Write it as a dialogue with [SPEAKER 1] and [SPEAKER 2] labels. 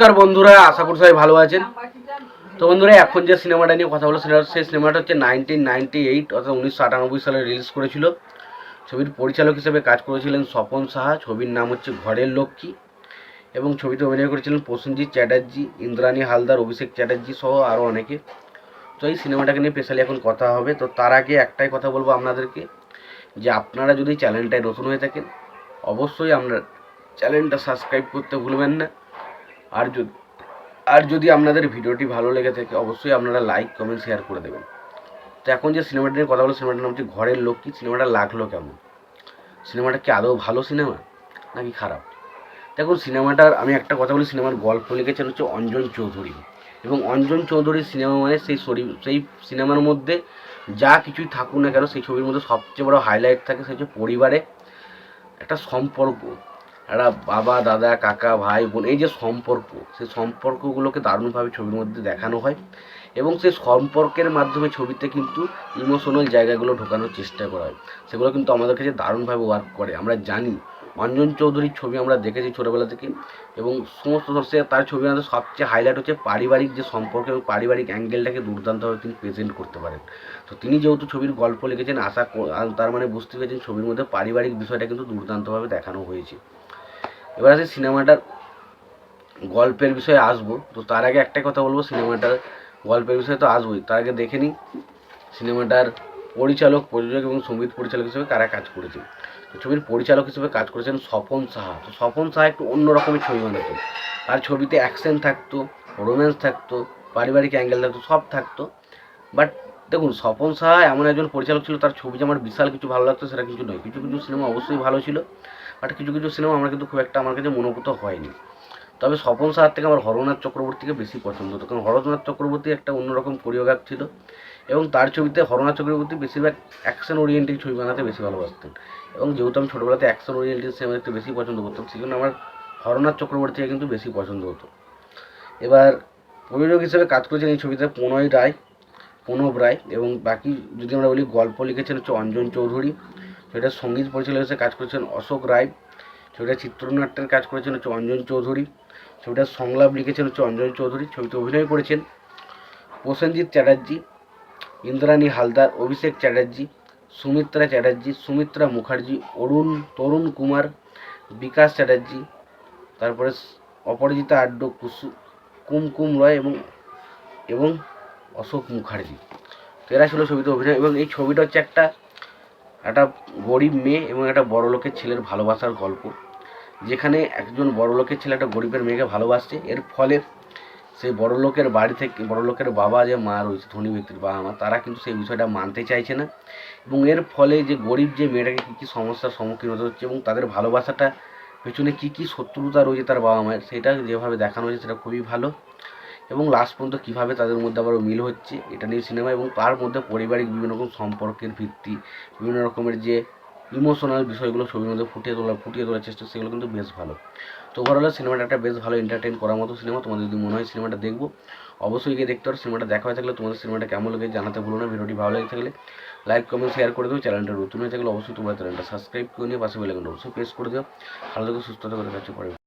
[SPEAKER 1] নমস্কার বন্ধুরা, আশা করি সবাই ভালো আছেন। তো বন্ধুরা, এখন যে সিনেমাটা নিয়ে কথা বলো সেই সিনেমাটা হচ্ছে 1998 অর্থাৎ 1998 সালে রিলিজ করেছিল। ছবির পরিচালক হিসেবে কাজ করেছিলেন স্বপন সাহা। ছবির নাম হচ্ছে ঘরের লক্ষ্মী এবং ছবিতে অভিনয় করেছিলেন প্রসেনজিৎ চ্যাটার্জি, ইন্দ্রাণী হালদার, অভিষেক চ্যাটার্জি সহ আরও অনেকে। তো এই সিনেমাটাকে নিয়ে স্পেশালি এখন কথা হবে। তো তার আগে একটাই কথা বলবো আপনাদেরকে, যে আপনারা যদি চ্যানেলটায় নতুন হয়ে থাকেন অবশ্যই আপনার চ্যানেলটা সাবস্ক্রাইব করতে ভুলবেন না। আর যদি আপনাদের ভিডিওটি ভালো লেগে থাকে অবশ্যই আপনারা লাইক কমেন্ট শেয়ার করে দেবেন। তো এখন যে সিনেমাটা নিয়ে কথা বলো সিনেমাটার নাম হচ্ছে ঘরের লক্ষ্মী। সিনেমাটা লাগলো কেমন? সিনেমাটা কি আদৌ ভালো সিনেমা নাকি খারাপ? দেখুন, সিনেমাটার আমি একটা কথা বলি, সিনেমার গল্প লিখেছেন হচ্ছে অঞ্জন চৌধুরী। এবং অঞ্জন চৌধুরীর সিনেমা মানে সেই সিনেমার মধ্যে যা কিছুই থাকুক না কেন, সেই ছবির মধ্যে সবচেয়ে বড় হাইলাইট থাকে সেটা হচ্ছে পরিবারে একটা সম্পর্ক, একটা বাবা দাদা কাকা ভাই বোন, এই যে সম্পর্ক, সেই সম্পর্কগুলোকে দারুণভাবে ছবির মধ্যে দেখানো হয়। এবং সেই সম্পর্কের মাধ্যমে ছবিতে কিন্তু ইমোশনাল জায়গাগুলো ঢোকানোর চেষ্টা করা হয়। সেগুলো কিন্তু আমাদের কাছে দারুণভাবে ওয়ার্ক করে। আমরা জানি অঞ্জন চৌধুরীর ছবি আমরা দেখেছি ছোটোবেলা থেকে, এবং সমস্ত তার ছবির মধ্যে সবচেয়ে হাইলাইট হচ্ছে পারিবারিক যে সম্পর্ক এবং পারিবারিক অ্যাঙ্গেলটাকে দুর্দান্তভাবে তিনি প্রেজেন্ট করতে পারেন। তো তিনি যেহেতু ছবির গল্প লিখেছেন, তার মানে বুঝতে পেরেছেন ছবির মধ্যে পারিবারিক বিষয়টা কিন্তু দুর্দান্তভাবে দেখানো হয়েছে। এবার আছে সিনেমাটার গল্পের বিষয়ে আসবো। তো তার আগে একটাই কথা বলবো, সিনেমাটার গল্পের বিষয়ে তো আসবোই, তার আগে দেখে নিই সিনেমাটার পরিচালক, প্রযোজক এবং সঙ্গীত পরিচালক হিসেবে কারা কাজ করেছে। তো ছবির পরিচালক হিসেবে কাজ করেছেন স্বপন সাহা। তো স্বপন সাহা একটু অন্য রকমের ছবি বানাতেন। তার ছবিতে অ্যাকশন থাকতো, রোম্যান্স থাকতো, পারিবারিক অ্যাঙ্গেল থাকতো, সব থাকতো। বাট দেখুন, স্বপন সাহা এমন একজন পরিচালক ছিল, তার ছবি যে আমার বিশাল কিছু ভালো লাগতো সেটা কিছু নয়। কিছু কিছু সিনেমা অবশ্যই ভালো ছিল, বাট কিছু কিছু সিনেমা আমার কিন্তু খুব একটা আমার কাছে মনোভূত হয়নি। তবে স্বপন সাহার থেকে আমার হরনাথ চক্রবর্তীকে বেশি পছন্দ হতো, কারণ হরনাথ চক্রবর্তী একটা অন্যরকম কোরিওগ্রাফ ছিল এবং তার ছবিতে হরনাথ চক্রবর্তী বেশিরভাগ অ্যাকশন ওরিয়েন্টেড ছবি বানাতে বেশি ভালোবাসতেন। এবং যেহেতু আমি ছোটোবেলাতে অ্যাকশন ওরিয়েন্টেড সিনেমা দেখতে বেশি পছন্দ করতাম, সেই জন্য আমার হরনাথ চক্রবর্তীকে কিন্তু বেশি পছন্দ হতো। এবার প্রযোজক হিসেবে কাজ করেছেন এই ছবিতে প্রণব রায়, এবং বাকি যদি আমরা বলি গল্প লিখেছেন হচ্ছে অঞ্জন চৌধুরী। সেটা সঙ্গীত পরিচালক হিসেবে কাজ করেছেন অশোক রায়। ছবিটা চিত্রনাট্যের কাজ করেছেন হচ্ছে অঞ্জন চৌধুরী। ছবিটার সংলাপ লিখেছেন হচ্ছে অঞ্জন চৌধুরী। ছবিতে অভিনয় করেছেন প্রসেনজিৎ চ্যাটার্জি, ইন্দ্রাণী হালদার, অভিষেক চ্যাটার্জি, সুমিত্রা চ্যাটার্জি, সুমিত্রা মুখার্জি, তরুণ কুমার, বিকাশ চ্যাটার্জি, তারপরে অপরাজিতা আড্ড, কুমকুম রয় এবং অশোক মুখার্জি। তো এরা ছিল ছবিতে অভিনয়। এবং এই ছবিটা হচ্ছে একটা গরিব মেয়ে এবং একটা বড় লোকের ছেলের ভালোবাসার গল্প, যেখানে একজন বড় লোকের ছেলে একটা গরিবের মেয়েকে ভালোবাসছে। এর ফলে সেই বড় লোকের বাড়ি থেকে বড় লোকের বাবা যে মা রয়েছে, ধনী ব্যক্তির বাবা মা, তারা কিন্তু সেই বিষয়টা মানতে চাইছে না। এবং এর ফলে যে গরিব যে মেয়েটাকে কী কী সমস্যার সম্মুখীন হতে হচ্ছে এবং তাদের ভালোবাসাটা পেছনে কী কী শত্রুতা রয়েছে তার বাবা মায়ের, সেটা যেভাবে দেখানো হয়েছে সেটা খুবই ভালো। এবং লাস্ট পর্যন্ত কীভাবে তাদের মধ্যে আবার মিল হচ্ছে এটা নিয়ে সিনেমা, এবং তার মধ্যে পারিবারিক বিভিন্ন রকম সম্পর্কের ভিত্তি, বিভিন্ন রকমের যে ইমোশনাল বিষয়গুলো ছবির মধ্যে ফুটিয়ে তোলার চেষ্টা, সেগুলো কিন্তু বেশ ভালো। তো ওভারঅল সিনেমাটা একটা বেশ ভালো এন্টারটেইন করার মতো সিনেমা। তোমাদের যদি মনে হয় সিনেমাটা দেখবো অবশ্যই গিয়ে দেখতে পারো। সিনেমাটা দেখা হয়ে থাকলে তোমাদের সিনেমাটা কেমন লাগে জানাতে ভুলো না। ভিডিওটি ভালো লেগে থাকলে লাইক কমেন্ট শেয়ার করে দিও। চ্যানেলটা নতুন হয়ে থাকলে অবশ্যই তোমরা চ্যানেলটা সাবস্ক্রাইব করে নিয়ে পাশে বেল আইকনটা অবশ্যই প্রেস করে দিও। ভালো থেকে সুস্থ থাকো, দেখা হচ্ছে পরে।